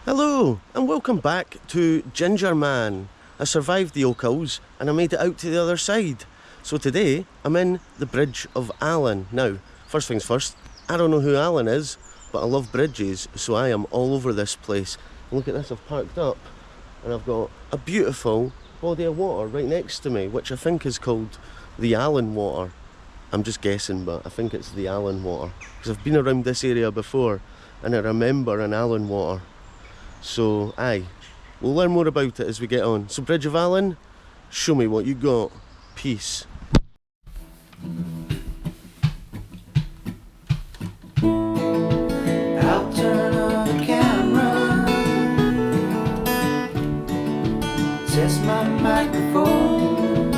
Hello and welcome back to Gingerman. I survived the Ochils and I made it out to the other side. So today I'm in the Bridge of Allan. Now, first things first, I don't know who Allan is, but I love bridges, so I am all over this place. And look at this, I've parked up and I've got a beautiful body of water right next to me, which I think is called the Allan water. I'm just guessing, but I think it's the Allan water because I've been around this area before and I remember an Allan water. So, aye, we'll learn more about it as we get on. So, Bridge of Allan, show me what you got. Peace. I'll turn on the camera, test my microphone,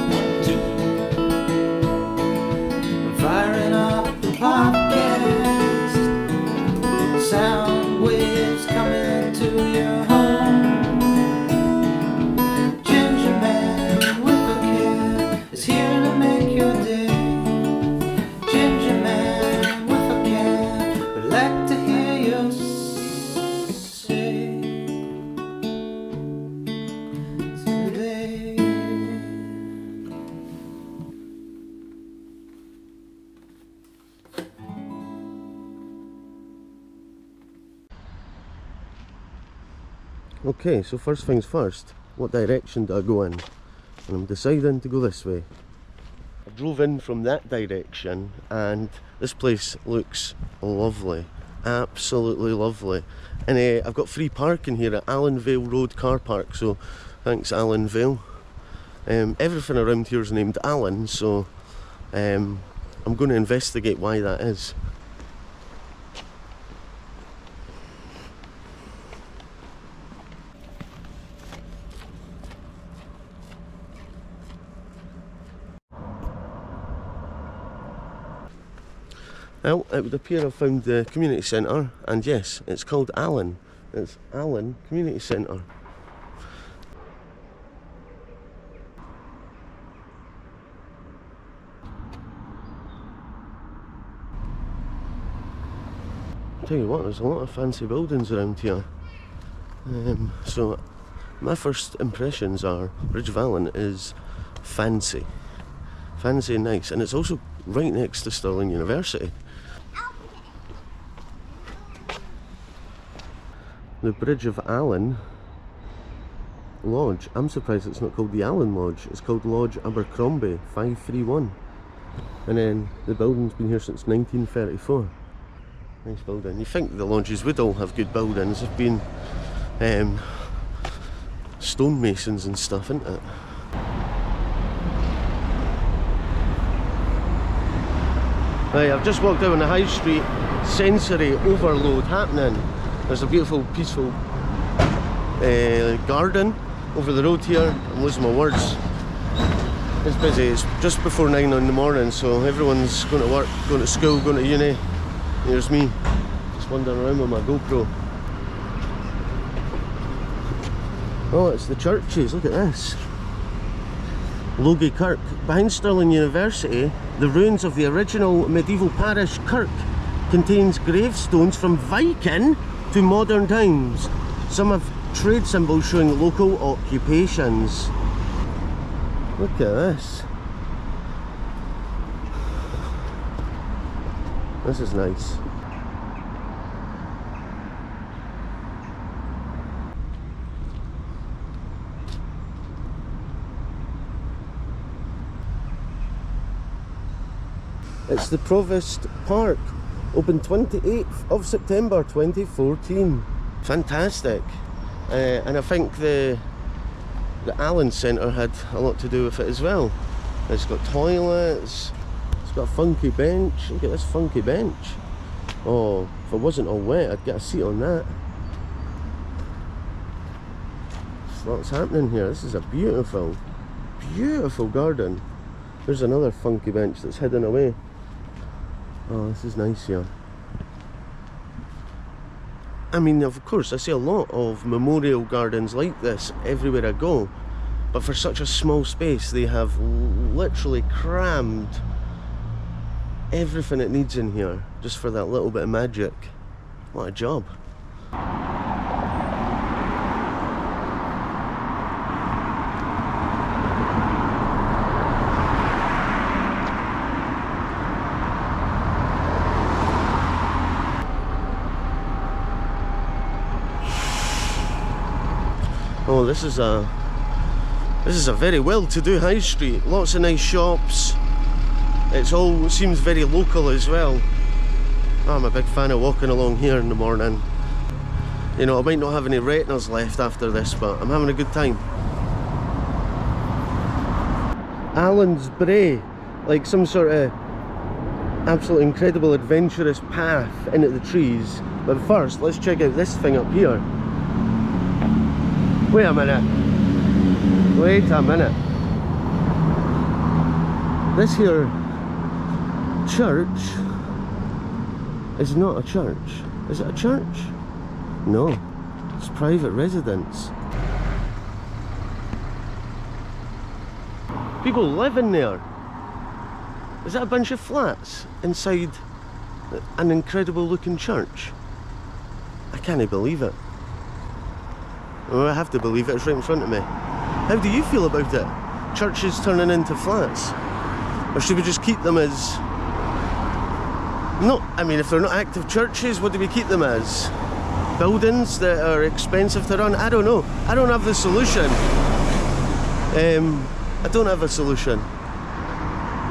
I'm firing up the podcast, sound waves coming to your home. Gingerman with acam is here to make your day. Gingerman with acam, would like to hear you say today. Okay, so first things first, what direction do I go in? And I'm deciding to go this way. I drove in from that direction and this place looks lovely, absolutely lovely. And I've got free parking here at Allan Vale Road car park, so thanks Allan Vale. Everything around here is named Allan, so I'm going to investigate why that is. Well, it would appear I've found the community centre, and yes, it's called Allan. It's Allan Community Centre. Tell you what, there's a lot of fancy buildings around here. So my first impressions are Bridge of Allan is fancy. Fancy and nice, and it's also right next to Stirling University. The Bridge of Allan Lodge. I'm surprised it's not called the Allan Lodge. It's called Lodge Abercrombie 531. And then the building's been here since 1934. Nice building. You think the lodges would all have good buildings. They've been stonemasons and stuff, isn't it? Right, I've just walked out on the high street. Sensory overload happening. There's a beautiful, peaceful garden over the road here. I'm losing my words. It's busy. It's just before 9 in the morning, so everyone's going to work, going to school, going to uni. Here's me, just wandering around with my GoPro. Oh, it's the churches. Look at this. Logie Kirk. Behind Stirling University, the ruins of the original medieval parish kirk contains gravestones from Viking to modern times. Some have trade symbols showing local occupations. Look at this. This is nice. It's the Provost Park, opened 28th of September 2014. Fantastic. And I think the Allan Centre had a lot to do with it as well. It's got toilets, it's got a funky bench. Look at this funky bench. Oh, if it wasn't all wet, I'd get a seat on that. There's lots happening here. This is a beautiful, beautiful garden. There's another funky bench that's hidden away. Oh, this is nice here. I mean, of course, I see a lot of memorial gardens like this everywhere I go, but for such a small space, they have literally crammed everything it needs in here, just for that little bit of magic. What a job. Oh, this is a very well-to-do high street. Lots of nice shops. It seems very local as well. Oh, I'm a big fan of walking along here in the morning. You know, I might not have any retinas left after this, but I'm having a good time. Allan's Brae, like some sort of absolutely incredible adventurous path into the trees. But first, let's check out this thing up here. Wait a minute. Wait a minute. This here church is not a church. Is it a church? No, it's private residence. People live in there. Is that a bunch of flats inside an incredible looking church? I can't believe it. Well, I have to believe it, it's right in front of me. How do you feel about it? Churches turning into flats? Or should we just keep them as... No, I mean, if they're not active churches, what do we keep them as? Buildings that are expensive to run? I don't know. I don't have the solution. I don't have a solution.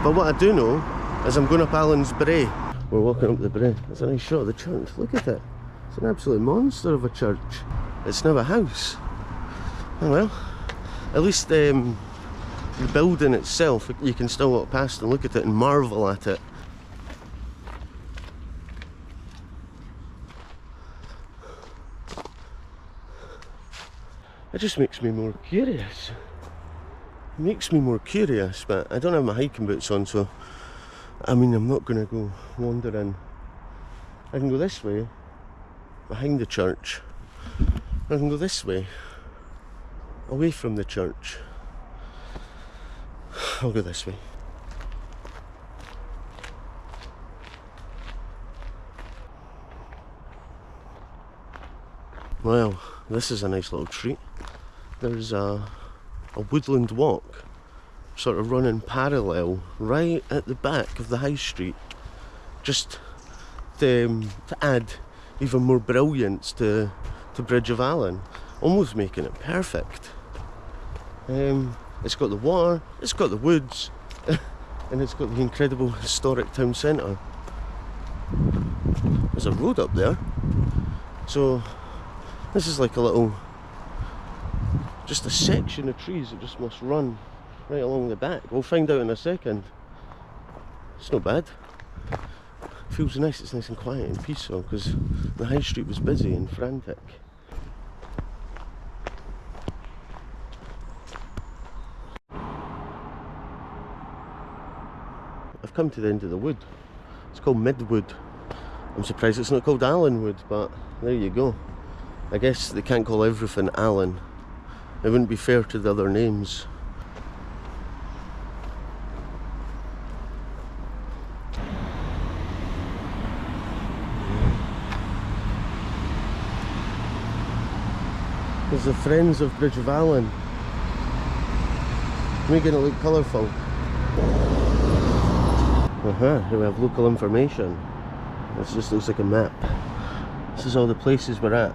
But what I do know is I'm going up Allan's Brae. We're walking up the Brae. There's a nice shot of the church. Look at it. It's an absolute monster of a church. It's now a house. Oh well. At least the building itself, you can still walk past and look at it and marvel at it. It just makes me more curious. It makes me more curious, but I don't have my hiking boots on, so I mean, I'm not going to go wandering. I can go this way, behind the church. I can go this way, away from the church. I'll go this way. Well, this is a nice little treat. There's a woodland walk sort of running parallel right at the back of the high street, just to add even more brilliance to Bridge of Allan, almost making it perfect. It's got the water, it's got the woods, and it's got the incredible historic town centre. There's a road up there, so this is like a little, just a section of trees that just must run right along the back. We'll find out in a second. It's not bad. It feels nice, it's nice and quiet and peaceful because the high street was busy and frantic. I've come to the end of the wood. It's called Midwood. I'm surprised it's not called Allanwood, but there you go. I guess they can't call everything Allan. It wouldn't be fair to the other names. There's the Friends of Bridge of Allan, making it look colourful. Here we have local information. This just looks like a map. This is all the places we're at.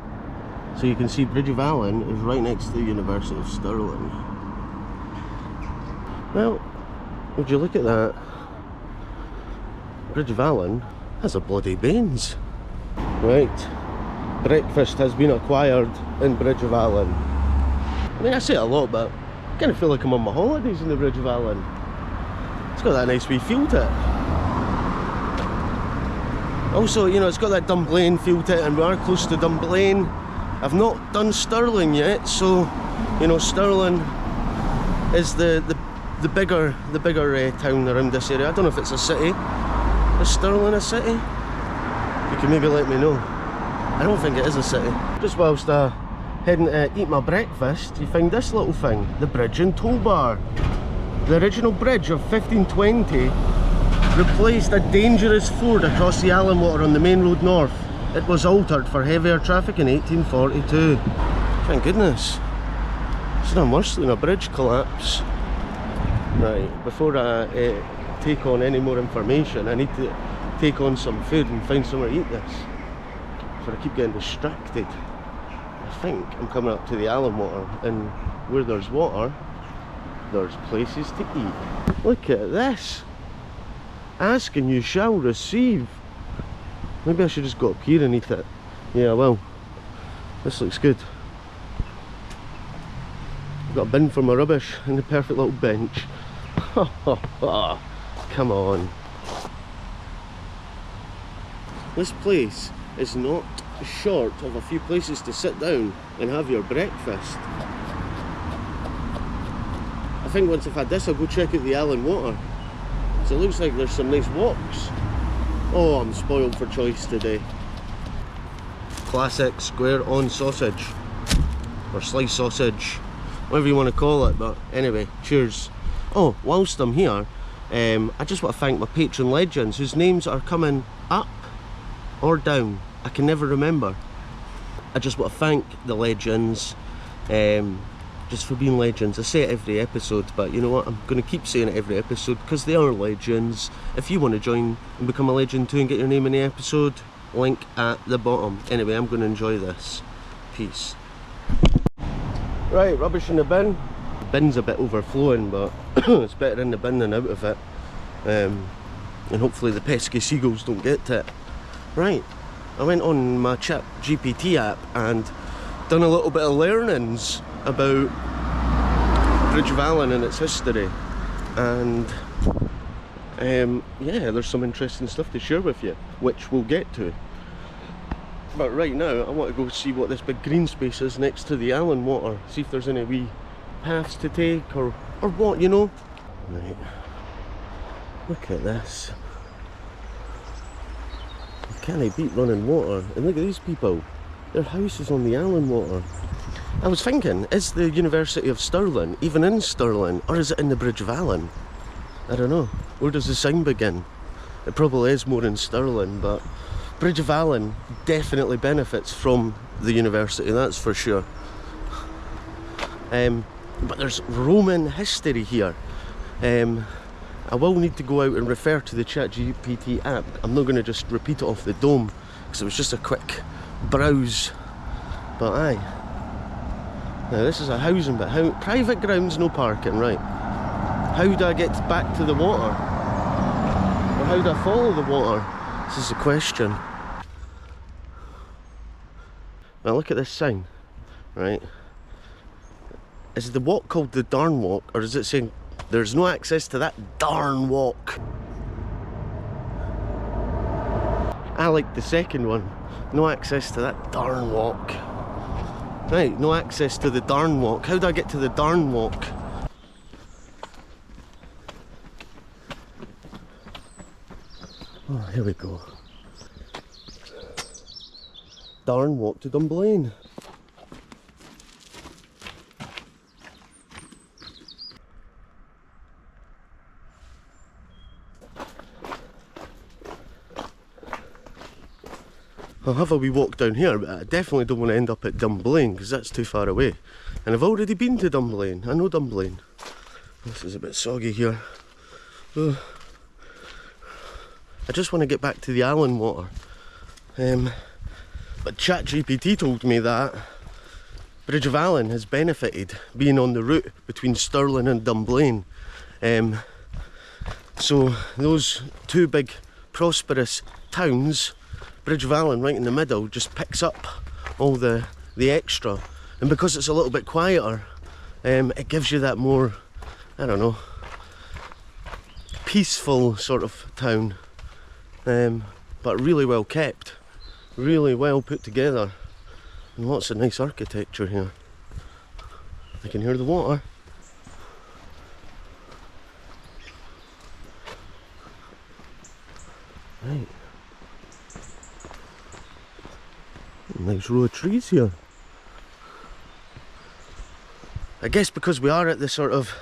So you can see Bridge of Allan is right next to the University of Stirling. Well, would you look at that? Bridge of Allan has a bloody beans. Right, breakfast has been acquired in Bridge of Allan. I mean, I say it a lot, but I kind of feel like I'm on my holidays in the Bridge of Allan. It's got that nice wee feel to it. Also, you know, it's got that Dunblane feel to it, and we are close to Dunblane. I've not done Stirling yet, so you know, Stirling is the bigger town around this area. I don't know if it's a city. Is Stirling a city? You can maybe let me know. I don't think it is a city. Just whilst heading to eat my breakfast, you find this little thing, the Bridge and Toll Bar. The original bridge of 1520 replaced a dangerous ford across the Allan Water on the main road north. It was altered for heavier traffic in 1842. Thank goodness. It's not worse than a bridge collapse. Right, before I take on any more information, I need to take on some food and find somewhere to eat this. Before I keep getting distracted. I think I'm coming up to the Allan water, and where there's water, there's places to eat. Look at this. Ask and you shall receive. Maybe I should just go up here and eat it. Yeah, well, this looks good. I've got a bin for my rubbish and a perfect little bench. Come on. This place is not short of a few places to sit down and have your breakfast. I think once I've had this, I'll go check out the Allan water. So it looks like there's some nice walks. Oh, I'm spoiled for choice today. Classic square on sausage, or sliced sausage, whatever you want to call it, but anyway, cheers. Oh, whilst I'm here, I just want to thank my patron legends whose names are coming up or down. I can never remember. I just want to thank the legends, just for being legends. I say it every episode, but you know what, I'm going to keep saying it every episode because they are legends. If you want to join and become a legend too and get your name in the episode, link at the bottom. Anyway, I'm going to enjoy this. Peace. Right, rubbish in the bin. The bin's a bit overflowing, but it's better in the bin than out of it. And hopefully the pesky seagulls don't get to it. Right, I went on my ChatGPT app and done a little bit of learnings about Bridge of Allan and its history, and yeah, there's some interesting stuff to share with you, which we'll get to. But right now I want to go see what this big green space is next to the Allan water, see if there's any wee paths to take or what, you know. Right, look at this. Can I beat running water? And look at these people, their house is on the Allan water. I was thinking, is the University of Stirling even in Stirling, or is it in the Bridge of Allan? I don't know. Where does the sign begin? It probably is more in Stirling, but Bridge of Allan definitely benefits from the university, that's for sure. But there's Roman history here. I will need to go out and refer to the ChatGPT app. I'm not going to just repeat it off the dome, because it was just a quick browse. But aye. Now this is a housing bit. Private grounds, no parking, right. How do I get back to the water? Or how do I follow the water? This is the question. Now look at this sign, right. Is the walk called the Darn Walk, or is it saying there's no access to that darn walk? I like the second one. No access to that darn walk. Right, no access to the darn walk. How do I get to the darn walk? Oh, here we go. Darn walk to Dunblane. I'll have a wee walk down here, but I definitely don't want to end up at Dunblane because that's too far away. And I've already been to Dunblane. I know Dunblane. This is a bit soggy here. Ugh. I just want to get back to the Allan water. But ChatGPT told me that Bridge of Allan has benefited being on the route between Stirling and Dunblane. So those two big prosperous towns, Bridge of Allan right in the middle, just picks up all the extra, and because it's a little bit quieter, it gives you that more, I don't know, peaceful sort of town, but really well kept, really well put together, and lots of nice architecture here. I can hear the water. Right. Nice row of trees here. I guess because we are at the sort of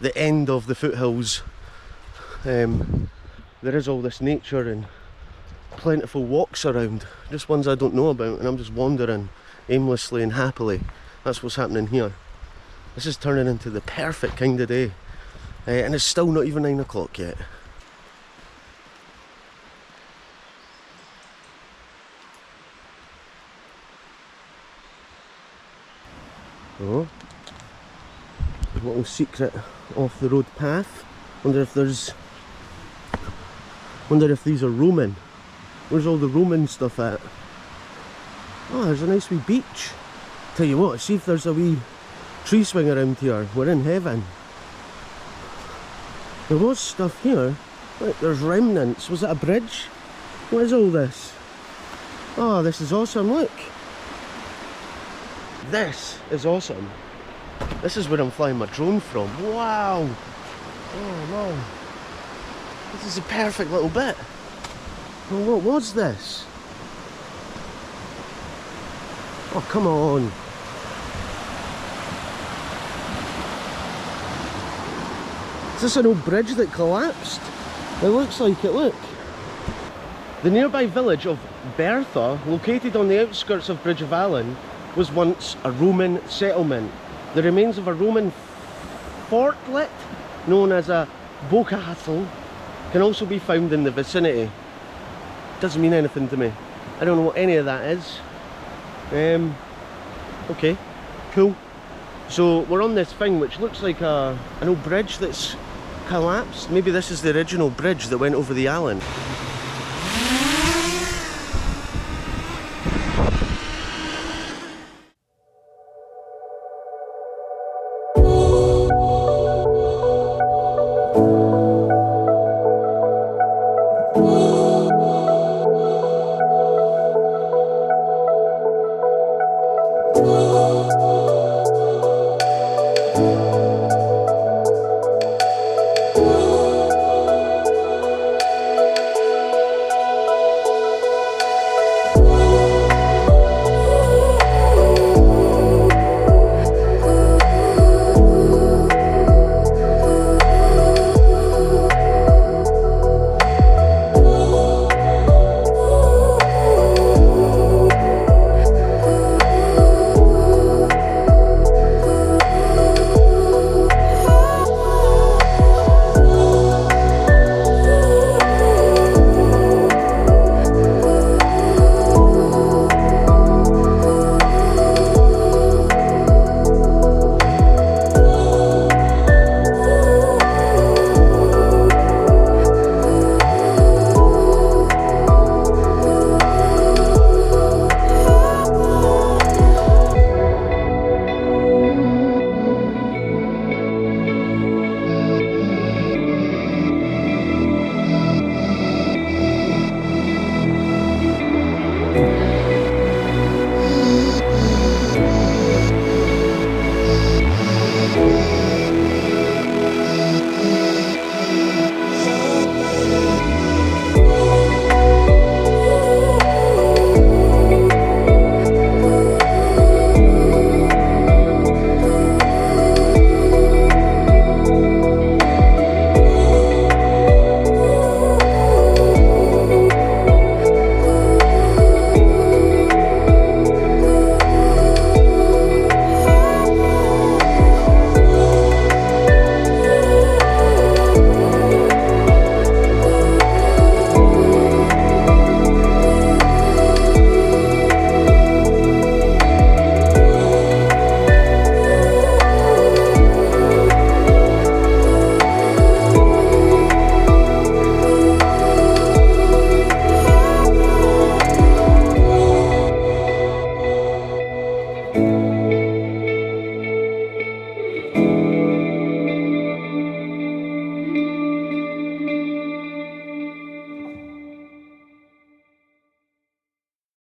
the end of the foothills, there is all this nature and plentiful walks around, just ones I don't know about, and I'm just wandering aimlessly and happily. That's what's happening here. This is turning into the perfect kind of day, and it's still not even 9 o'clock yet. Oh, a little secret off the road path. Wonder if these are Roman. Where's all the Roman stuff at? Oh, there's a nice wee beach. Tell you what, see if there's a wee tree swing around here. We're in heaven. There was stuff here. Look, there's remnants. Was it a bridge? What is all this? Oh, this is awesome, look. This is awesome. This is where I'm flying my drone from. Wow. Oh no. This is a perfect little bit. Well, what was this? Oh, come on. Is this an old bridge that collapsed? It looks like it, look. The nearby village of Bertha, located on the outskirts of Bridge of Allan, was once a Roman settlement. The remains of a Roman fortlet, known as a bocastle, can also be found in the vicinity. Doesn't mean anything to me. I don't know what any of that is. Okay, cool. So we're on this thing which looks like an old bridge that's collapsed. Maybe this is the original bridge that went over the Allan.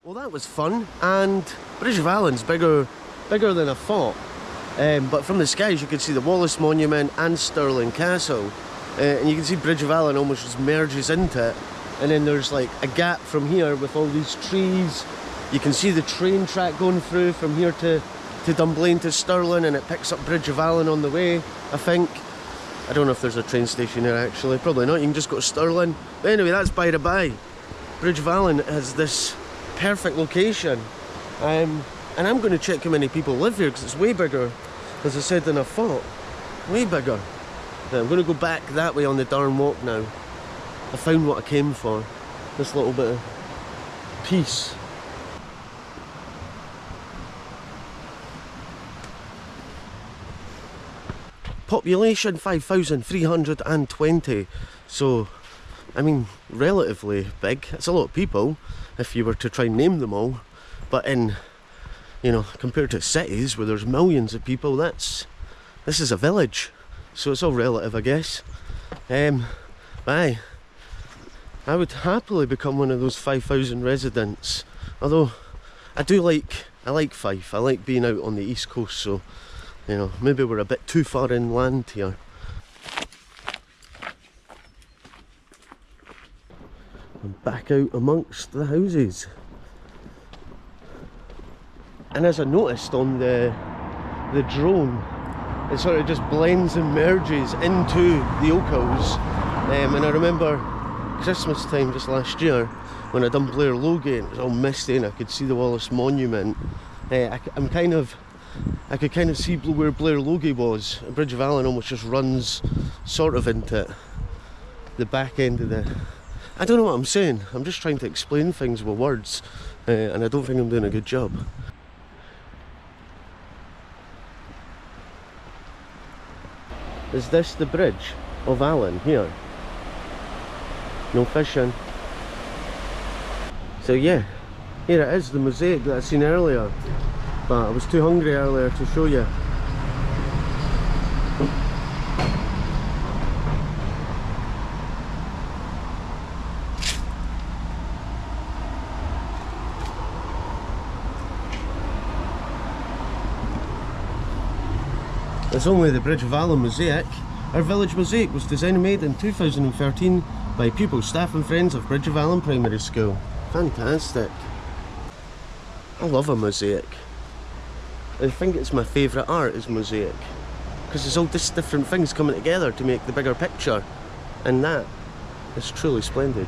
Well, that was fun, and Bridge of Allan's bigger than I thought. But from the skies you could see the Wallace Monument and Stirling Castle, and you can see Bridge of Allan almost just merges into it. And then there's like a gap from here with all these trees. You can see the train track going through from here to Dunblane to Stirling, and it picks up Bridge of Allan on the way, I think. I don't know if there's a train station here actually, probably not, you can just go to Stirling. But anyway, that's by the by. Bridge of Allan has this perfect location, and I'm going to check how many people live here because it's way bigger, as I said, than I thought. Way bigger. Now, I'm going to go back that way on the darn walk now. I found what I came for, this little bit of peace. Population 5,320. So, I mean, relatively big. It's a lot of people if you were to try and name them all. But in, you know, compared to cities where there's millions of people, this is a village. So it's all relative, I guess. Aye. I would happily become one of those 5,000 residents. Although, I like Fife. I like being out on the east coast, so, you know, maybe we're a bit too far inland here. I'm back out amongst the houses. And as I noticed on the drone, it sort of just blends and merges into the Ochils. And I remember Christmas time just last year when I done Blair Logate and it was all misty and I could see the Wallace Monument. I could kind of see where Blair Logate was. The Bridge of Allan almost just runs sort of into the back end of the... I don't know what I'm saying. I'm just trying to explain things with words, and I don't think I'm doing a good job. Is this the Bridge of Allan here? No fishing. So yeah, here it is, the mosaic that I seen earlier. But I was too hungry earlier to show you. It's only the Bridge of Allan mosaic. Our village mosaic was designed and made in 2013 by pupils, staff and friends of Bridge of Allan Primary School. Fantastic. I love a mosaic. I think it's my favourite art is mosaic. Because it's all just different things coming together to make the bigger picture. And that is truly splendid.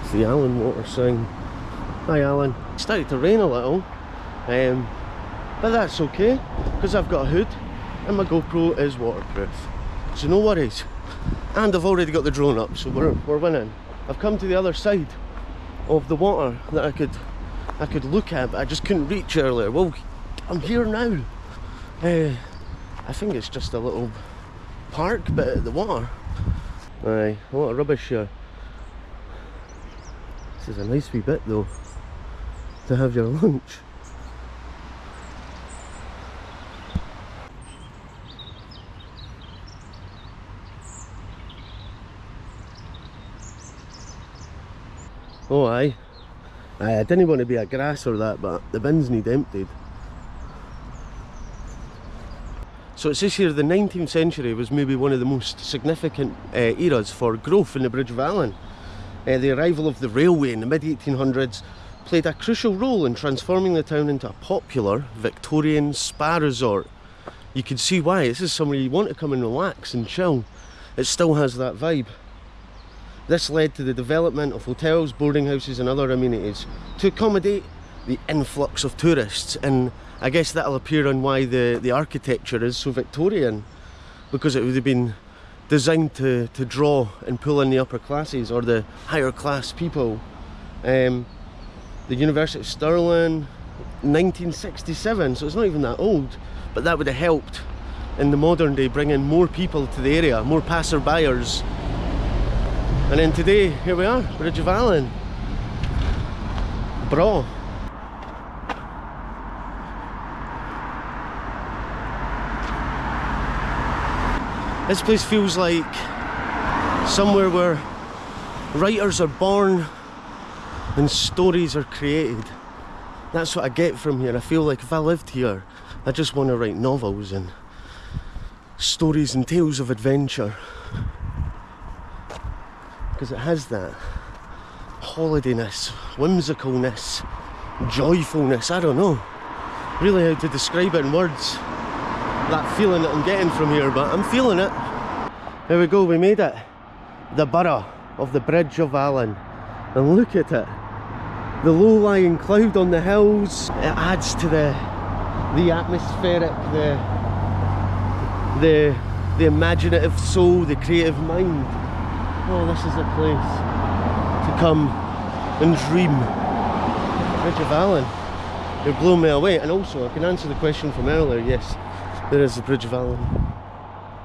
It's the Allan water sign. Hi Allan. It started to rain a little. But that's okay, because I've got a hood and my GoPro is waterproof. So no worries. And I've already got the drone up, so we're winning. I've come to the other side of the water that I could look at, but I just couldn't reach earlier. Well, I'm here now. I think it's just a little park bit at the water. Aye, a lot of rubbish here. This is a nice wee bit though, to have your lunch. Oh aye. I didn't want to be a grass or that, but the bins need emptied. So it says here the 19th century was maybe one of the most significant eras for growth in the Bridge of Allan. The arrival of the railway in the mid-1800s played a crucial role in transforming the town into a popular Victorian spa resort. You can see why. This is somewhere you want to come and relax and chill. It still has that vibe. This led to the development of hotels, boarding houses and other amenities to accommodate the influx of tourists, and I guess that'll appear on why the architecture is so Victorian, because it would have been designed to draw and pull in the upper classes or the higher class people. The University of Stirling, 1967, so it's not even that old, but that would have helped in the modern day bring in more people to the area, more passer-byers. And then today, here we are, Bridge of Allan. Bra. This place feels like somewhere where writers are born and stories are created. That's what I get from here. I feel like if I lived here, I just want to write novels and stories and tales of adventure. Because it has that holidayness, whimsicalness, joyfulness, I don't know really how to describe it in words, that feeling that I'm getting from here, but I'm feeling it. There we go, we made it. The borough of the Bridge of Allan. And look at it. The low-lying cloud on the hills, it adds to the atmospheric, the imaginative soul, the creative mind. Oh, this is a place to come and dream. Bridge of Allan. You're blowing me away. And also, I can answer the question from earlier, yes. There is the Bridge of Allan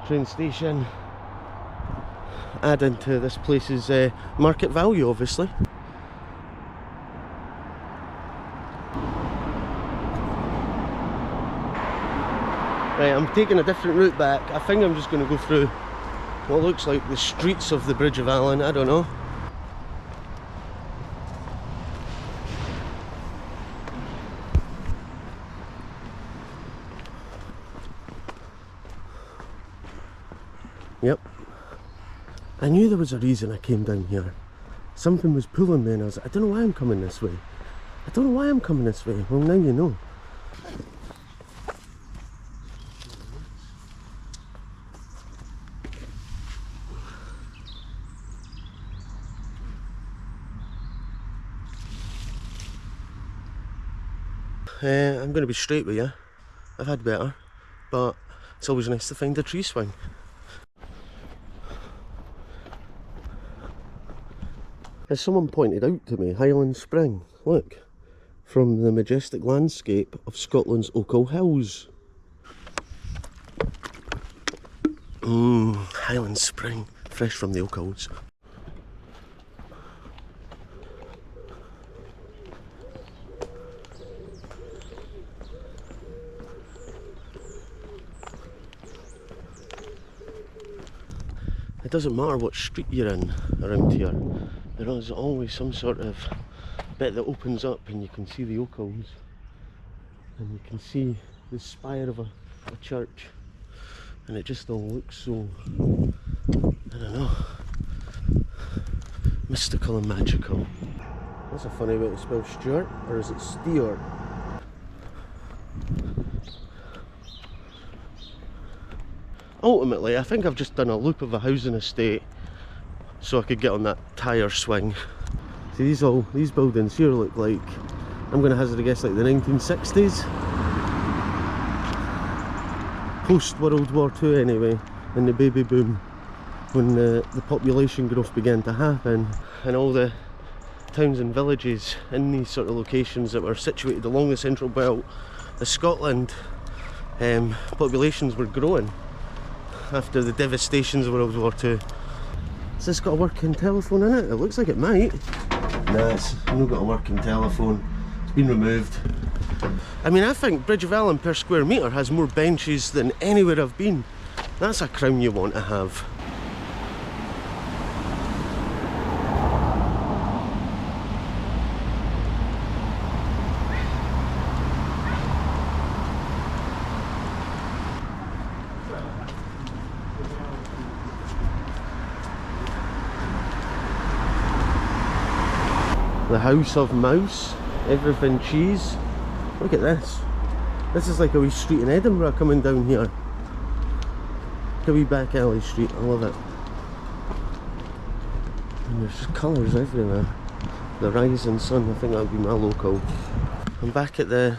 train station, adding to this place's market value, obviously. Right, I'm taking a different route back. I think I'm just going to go through what looks like the streets of the Bridge of Allan. I don't know. Yep. I knew there was a reason I came down here. Something was pulling me and I was like, I don't know why I'm coming this way. I don't know why I'm coming this way. Well, now you know. I'm going to be straight with you. I've had better, but it's always nice to find a tree swing. As someone pointed out to me, Highland Spring, look, from the majestic landscape of Scotland's Ochils Hills. Highland Spring, fresh from the Ochils. It doesn't matter what street you're in around here, there is always some sort of bit that opens up and you can see the Ochils and you can see the spire of a church, and it just all looks so, I don't know, mystical and magical. That's a funny way to spell Stuart, or is it Stewart? Ultimately, I think I've just done a loop of a housing estate so I could get on that tyre swing. See, these buildings here look like, I'm going to hazard a guess, like the 1960s. Post World War II anyway, and the baby boom, when the population growth began to happen, and all the towns and villages in these sort of locations that were situated along the central belt of Scotland, populations were growing after the devastations of World War II. Has this got a working telephone in it? It looks like it might. Nah, it's not got a working telephone. It's been removed. I mean, I think Bridge of Allan per square metre has more benches than anywhere I've been. That's a crown you want to have. The House of Mouse, everything cheese. Look at this. This is like a wee street in Edinburgh coming down here. A wee back alley street, I love it. And there's colours everywhere. The rising sun, I think that would be my local. I'm back at the,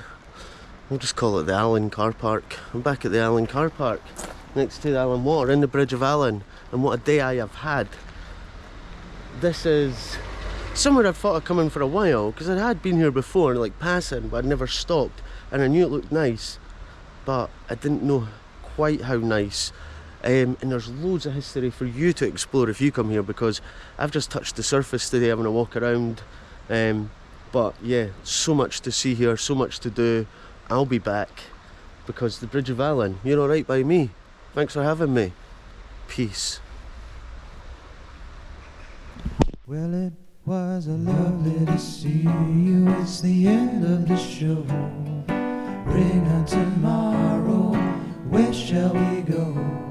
we'll just call it the Allan car park. I'm back at the Allan car park, next to the Allan Water, in the Bridge of Allan. And what a day I have had. This is somewhere I've thought of coming for a while, because I had been here before, like passing, but I'd never stopped, and I knew it looked nice, but I didn't know quite how nice. And there's loads of history for you to explore if you come here, because I've just touched the surface today having a walk around. But yeah, so much to see here, so much to do. I'll be back, because the Bridge of Allan, you're alright by me. Thanks for having me. Peace. Well, it was a lovely to see you. It's the end of the show. Bring on tomorrow. Where shall we go?